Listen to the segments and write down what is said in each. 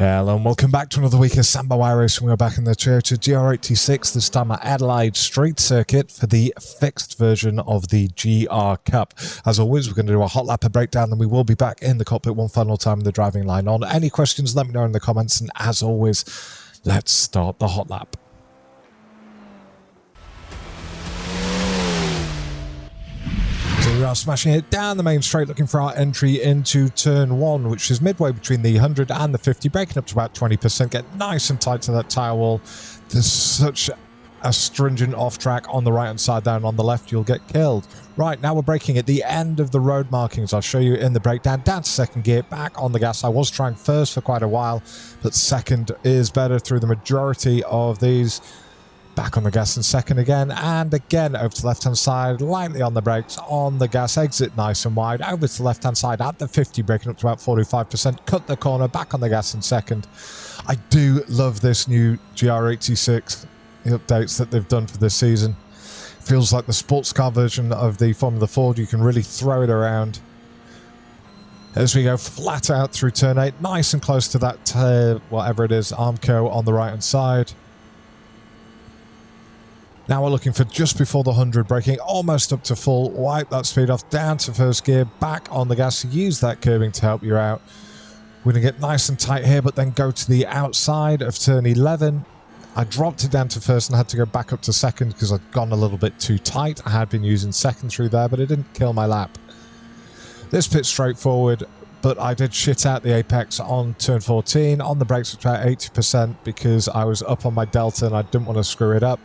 Hello and welcome back to another week of Sambo iRacing. We're back in the Toyota GR86, this time at Adelaide Street Circuit for the fixed version of the GR Cup. As always, we're going to do a hot lap of breakdown, then we will be back in the cockpit one final time in the driving line on. Any questions, let me know in the comments, and as always, let's start the hot lap. So we are smashing it down the main straight, looking for our entry into turn one, which is midway between the 100 and the 50, braking up to about 20%. Get nice and tight to that tyre wall. There's such a stringent off track on the right hand side there, and on the left you'll get killed. Right, now we're braking at the end of the road markings. I'll show you in the breakdown. Down to second gear, back on the gas. I was trying first for quite a while, but second is better through the majority of these. Back on the gas in second again, and again over to the left hand side, lightly on the brakes, on the gas, exit nice and wide, over to the left hand side at the 50, braking up to about 45%, cut the corner, back on the gas in second. I do love this new GR86 updates that they've done for this season. Feels like the sports car version of the Formula Ford. You can really throw it around. As we go flat out through turn 8, nice and close to that, whatever it is, Armco on the right hand side. Now we're looking for just before the 100, braking almost up to full, wipe that speed off, down to first gear, back on the gas, use that curbing to help you out. We're going to get nice and tight here, but then go to the outside of turn 11. I dropped it down to first and had to go back up to second because I'd gone a little bit too tight. I had been using second through there, but it didn't kill my lap. This pit's straightforward, but I did shit out the apex on turn 14. On the brakes, it's about 80% because I was up on my delta and I didn't want to screw it up.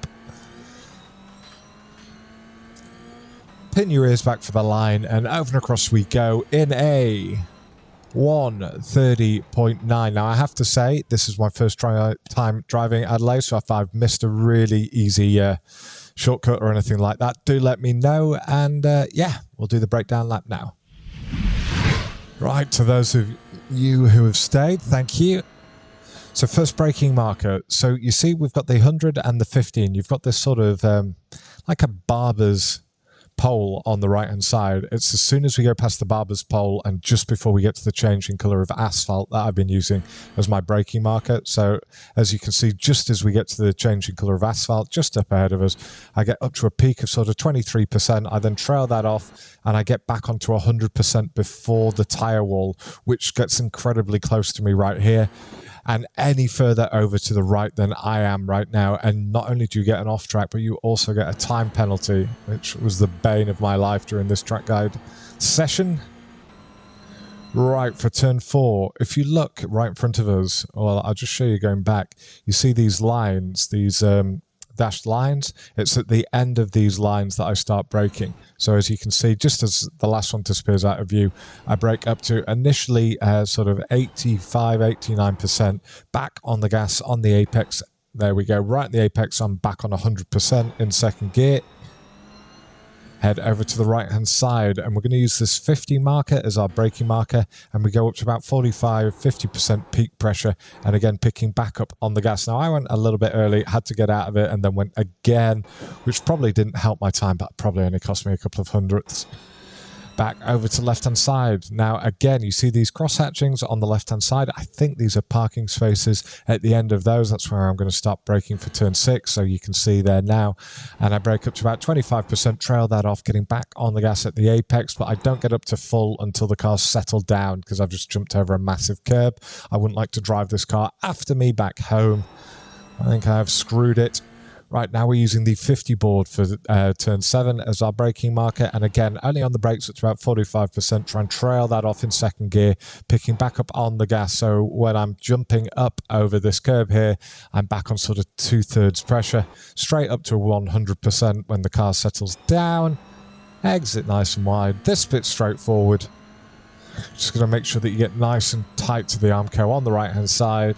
Pin your ears back for the line, and over and across we go in a 1:30.9. Now, I have to say, this is my first time driving Adelaide, so if I've missed a really easy shortcut or anything like that, do let me know, and yeah, we'll do the breakdown lap now. Right, to those of you who have stayed, thank you. So first braking marker. So you see we've got the 100 and the 50, and you've got this sort of like a barber's pole on the right hand side. It's as soon as we go past the barber's pole and just before we get to the changing colour of asphalt that I've been using as my braking marker. So as you can see, just as we get to the changing colour of asphalt just up ahead of us, I get up to a peak of sort of 23%. I then trail that off and I get back onto 100% before the tyre wall, which gets incredibly close to me right here. And any further over to the right than I am right now, and not only do you get an off track, but you also get a time penalty, which was the bane of my life during this track guide session. Right, for turn 4, if you look right in front of us, well, I'll just show you going back, you see these lines, these dashed lines. It's at the end of these lines that I start braking. So as you can see, just as the last one disappears out of view, I brake up to initially sort of 85, 89%, back on the gas on the apex. There we go, right in the apex, I'm back on 100% in second gear. Head over to the right hand side, and we're going to use this 50 marker as our braking marker, and we go up to about 45-50% peak pressure, and again picking back up on the gas. Now I went a little bit early, had to get out of it, and then went again, which probably didn't help my time, but probably only cost me a couple of hundredths. Back over to left hand side. Now again, you see these cross hatchings on the left hand side. I think these are parking spaces. At the end of those, that's where I'm going to start braking for turn 6, so you can see there now. And I brake up to about 25%, trail that off, getting back on the gas at the apex, but I don't get up to full until the car's settled down because I've just jumped over a massive curb. I wouldn't like to drive this car after me back home. I think I've screwed it. Right, now we're using the 50 board for turn 7 as our braking marker, and again, only on the brakes, it's about 45%, try and trail that off in second gear, picking back up on the gas, so when I'm jumping up over this curb here, I'm back on sort of 2/3 pressure, straight up to 100% when the car settles down, exit nice and wide. This bit's straightforward. Just going to make sure that you get nice and tight to the Armco on the right hand side,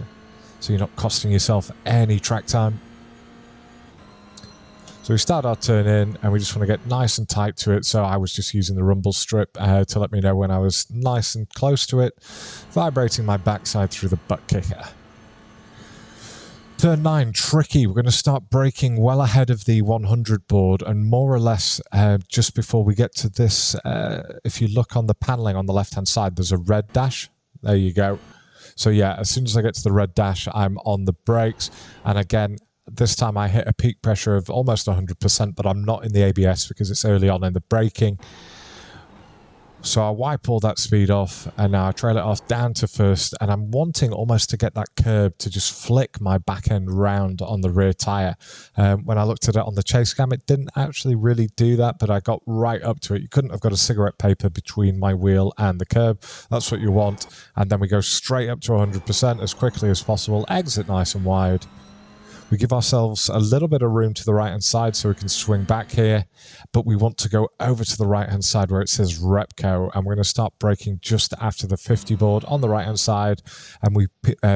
so you're not costing yourself any track time. So we start our turn in, and we just want to get nice and tight to it. So I was just using the rumble strip to let me know when I was nice and close to it, vibrating my backside through the butt kicker. Turn 9, tricky. We're going to start braking well ahead of the 100 board, and more or less just before we get to this, if you look on the panelling on the left-hand side, there's a red dash. There you go. So yeah, as soon as I get to the red dash, I'm on the brakes. And again, this time I hit a peak pressure of almost 100%, but I'm not in the ABS because it's early on in the braking. So I wipe all that speed off, and now I trail it off down to first, and I'm wanting almost to get that curb to just flick my back end round on the rear tyre. When I looked at it on the chase cam, it didn't actually really do that, but I got right up to it. You couldn't have got a cigarette paper between my wheel and the curb. That's what you want. And then we go straight up to 100% as quickly as possible, exit nice and wide. We give ourselves a little bit of room to the right-hand side so we can swing back here, but we want to go over to the right-hand side where it says Repco, and we're going to start braking just after the 50 board on the right-hand side, and we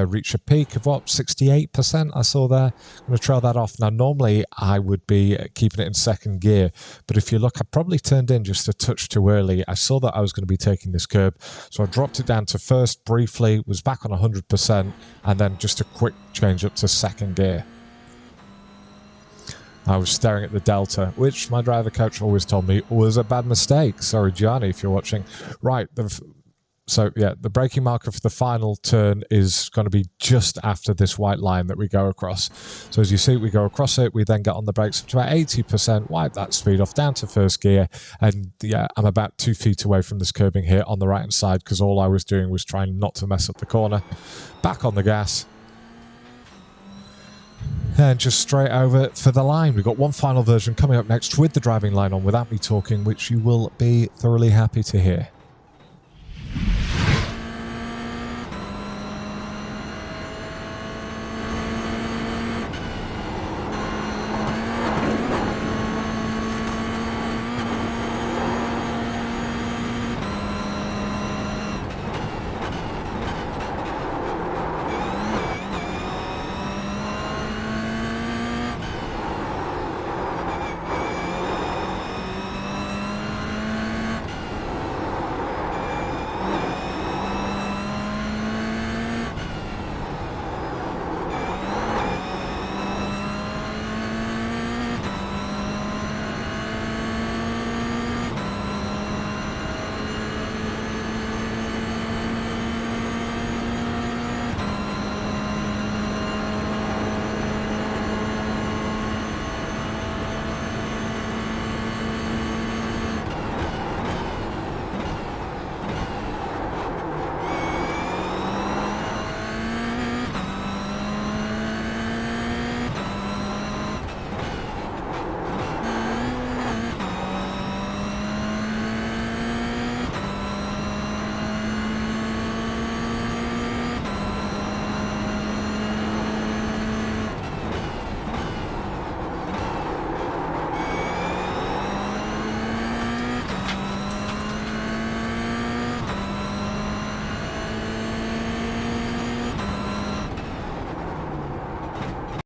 reach a peak of, what, 68% I saw there. I'm going to trail that off. Now, normally I would be keeping it in second gear, but if you look, I probably turned in just a touch too early. I saw that I was going to be taking this curb, so I dropped it down to first briefly, was back on 100%, and then just a quick change up to second gear. I was staring at the Delta, which my driver coach always told me was a bad mistake. Sorry, Gianni, if you're watching. Right, so yeah, the braking marker for the final turn is going to be just after this white line that we go across. So as you see, we go across it, we then get on the brakes up to about 80%, wipe that speed off down to first gear, and yeah, I'm about 2 feet away from this curbing here on the right-hand side because all I was doing was trying not to mess up the corner. Back on the gas. And just straight over for the line. We've got one final version coming up next with the driving line on without me talking, which you will be thoroughly happy to hear.